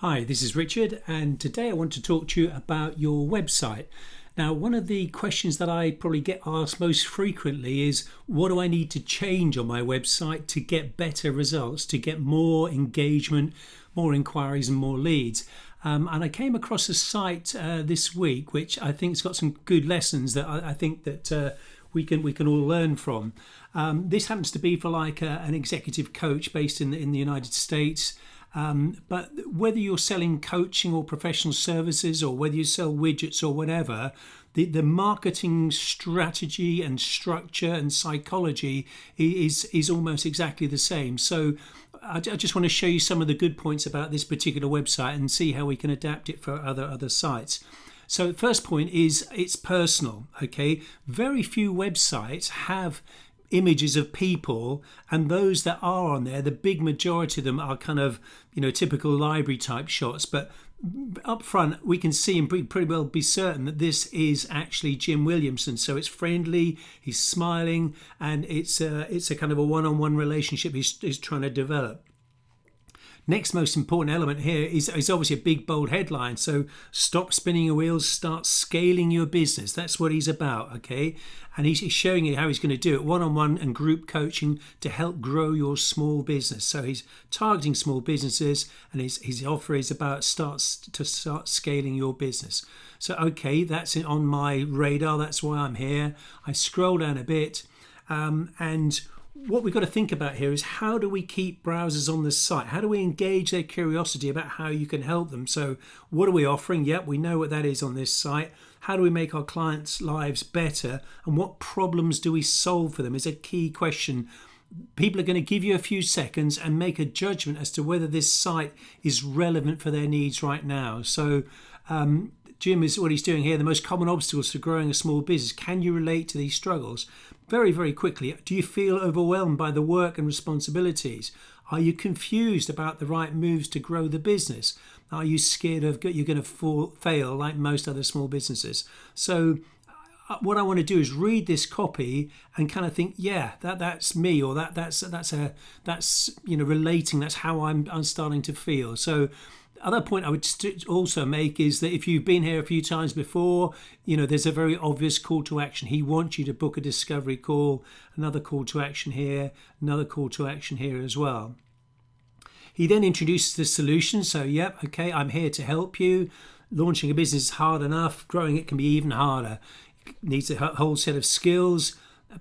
Hi, this is Richard, and today I want to talk to you about your website. Now, one of the questions that I probably get asked most frequently is what do I need to change on my website to get better results, to get more engagement, more inquiries, and more leads? And I came across a site this week which I think has got some good lessons that I think that we can all learn from. This happens to be for like an executive coach based in the United States. But whether you're selling coaching or professional services, or whether you sell widgets or whatever, the marketing strategy and structure and psychology is almost exactly the same. So I just want to show you some of the good points about this particular website and see how we can adapt it for other sites. So first point is it's personal. Okay, very few websites have images of people, and those that are on there, the big majority of them are kind of typical library type shots. But up front we can see and pretty well be certain that this is actually Jim Williamson. So it's friendly, he's smiling, and it's a kind of a one-on-one relationship he's trying to develop. Next most important element here is obviously a big bold headline. So stop spinning your wheels, start scaling your business. That's what he's about, okay? And he's showing you how he's going to do it, one-on-one and group coaching to help grow your small business. So he's targeting small businesses, and his offer is about start scaling your business. So okay, that's on my radar. That's why I'm here. I scroll down a bit, and what we've got to think about here is how do we keep browsers on the site? How do we engage their curiosity about how you can help them? So what are we offering? Yep, we know what that is on this site. How do we make our clients' lives better? And what problems do we solve for them is a key question. People are going to give you a few seconds and make a judgment as to whether this site is relevant for their needs right now. So Jim is what he's doing here. The most common obstacles to growing a small business. Can you relate to these struggles? Very, very quickly. Do you feel overwhelmed by the work and responsibilities? Are you confused about the right moves to grow the business? Are you scared of you're going to fail like most other small businesses? So what I want to do is read this copy and kind of think, yeah, that's me, or that's relating. That's how I'm starting to feel. So other point I would also make is that if you've been here a few times before, there's a very obvious call to action. He wants you to book a discovery call, another call to action here, another call to action here as well. He then introduces the solution. So, yep, okay, I'm here to help you. Launching a business is hard enough. Growing it can be even harder. It needs a whole set of skills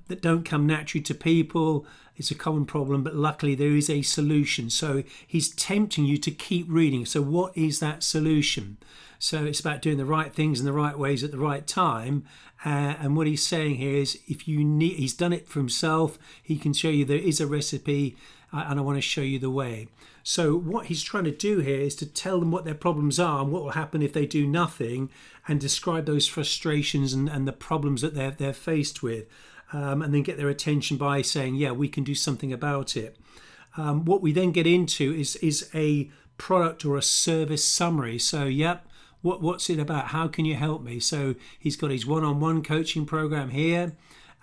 that don't come naturally to people. It's a common problem, but luckily there is a solution. So he's tempting you to keep reading. So what is that solution? So it's about doing the right things in the right ways at the right time. And what he's saying here is he's done it for himself. He can show you there is a recipe, and I want to show you the way. So what he's trying to do here is to tell them what their problems are and what will happen if they do nothing, and describe those frustrations and the problems that they're faced with. And then get their attention by saying, yeah, we can do something about it. What we then get into is a product or a service summary. So, yep, what's it about? How can you help me? So he's got his one-on-one coaching program here.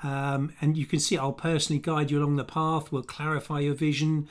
And you can see I'll personally guide you along the path. We'll clarify your vision,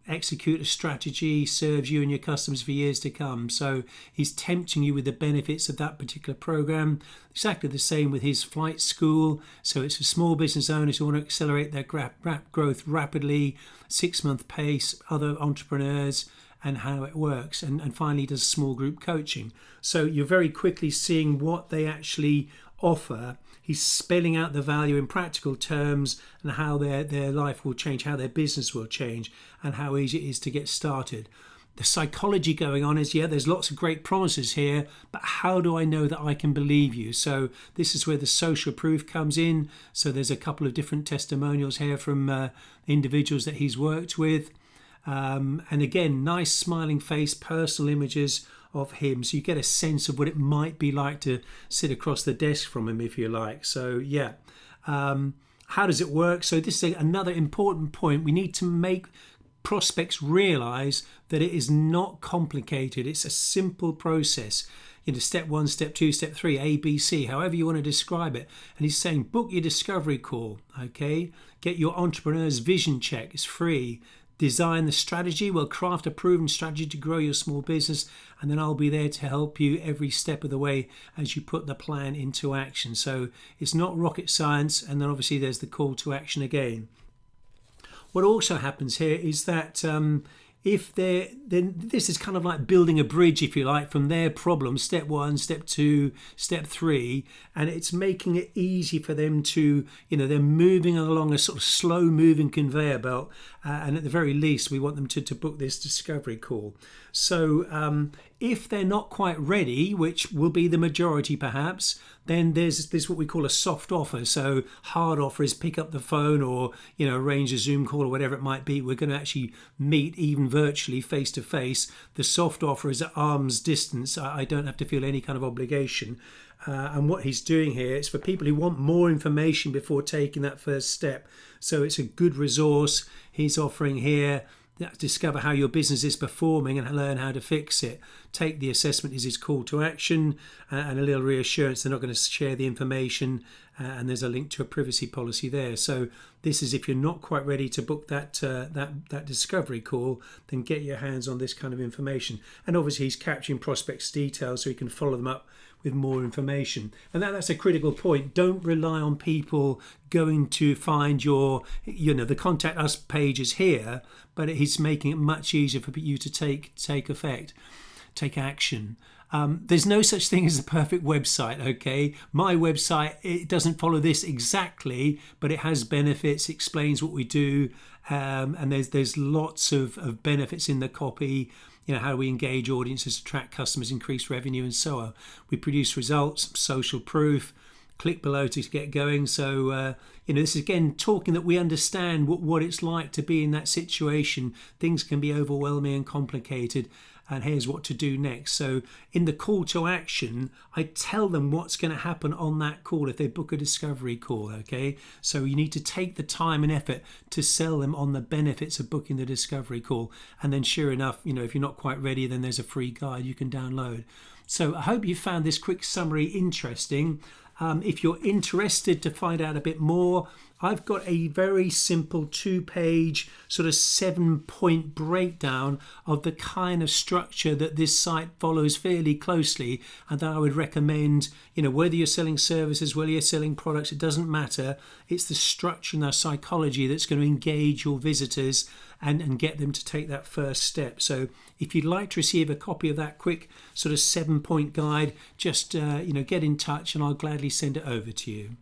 execute a strategy, serves you and your customers for years to come. So he's tempting you with the benefits of that particular program. Exactly the same with his flight school. So it's for small business owners who want to accelerate their growth rapidly, 6-month pace, other entrepreneurs, and how it works. And finally, he does small group coaching. So you're very quickly seeing what they actually offer. He's spelling out the value in practical terms and how their life will change, how their business will change, and how easy it is to get started. The psychology going on is, yeah, there's lots of great promises here, but how do I know that I can believe you? So this is where the social proof comes in. So there's a couple of different testimonials here from individuals that he's worked with. And again, nice smiling face, personal images of him, so you get a sense of what it might be like to sit across the desk from him, if you like. So yeah, how does it work? So this is another important point. We need to make prospects realize that it is not complicated. It's a simple process. Step 1, step 2, step 3, A, B, C, however you want to describe it. And he's saying book your discovery call, okay? Get your entrepreneur's vision check. It's free. design the strategy. We'll craft a proven strategy to grow your small business, and then I'll be there to help you every step of the way as you put the plan into action. So it's not rocket science. And then obviously there's the call to action again. What also happens here is that if they're, then this is kind of like building a bridge, if you like, from their problem, step 1, step 2, step 3, and it's making it easy for them to, they're moving along a sort of slow moving conveyor belt, and at the very least we want them to book this discovery call. So if they're not quite ready, which will be the majority perhaps, then there's what we call a soft offer. So hard offer is pick up the phone or arrange a Zoom call or whatever it might be. We're going to actually meet even virtually face to face. The soft offer is at arm's distance. I don't have to feel any kind of obligation. And what he's doing here is for people who want more information before taking that first step. So it's a good resource he's offering here. Discover how your business is performing and learn how to fix it. Take the assessment is his call to action, and a little reassurance they're not going to share the information, and there's a link to a privacy policy there. So this is if you're not quite ready to book that discovery call, then get your hands on this kind of information. And obviously he's capturing prospects' details so you can follow them up with more information. And that's a critical point. Don't rely on people going to find your, the contact us page is here, but he's making it much easier for you to take action. There's no such thing as a perfect website, okay? My website, it doesn't follow this exactly, but it has benefits, explains what we do, and there's lots of benefits in the copy. How we engage audiences, attract customers, increase revenue, and so on. We produce results, social proof. Click below to get going. So, this is again talking that we understand what it's like to be in that situation. Things can be overwhelming and complicated, and here's what to do next. So in the call to action, I tell them what's going to happen on that call if they book a discovery call, okay? So you need to take the time and effort to sell them on the benefits of booking the discovery call. And then sure enough, if you're not quite ready, then there's a free guide you can download. So I hope you found this quick summary interesting. If you're interested to find out a bit more, I've got a very simple 2-page sort of 7-point breakdown of the kind of structure that this site follows fairly closely, and that I would recommend, whether you're selling services, whether you're selling products, it doesn't matter. It's the structure and the psychology that's going to engage your visitors and get them to take that first step. So if you'd like to receive a copy of that quick sort of 7-point guide, just get in touch and I'll gladly send it over to you.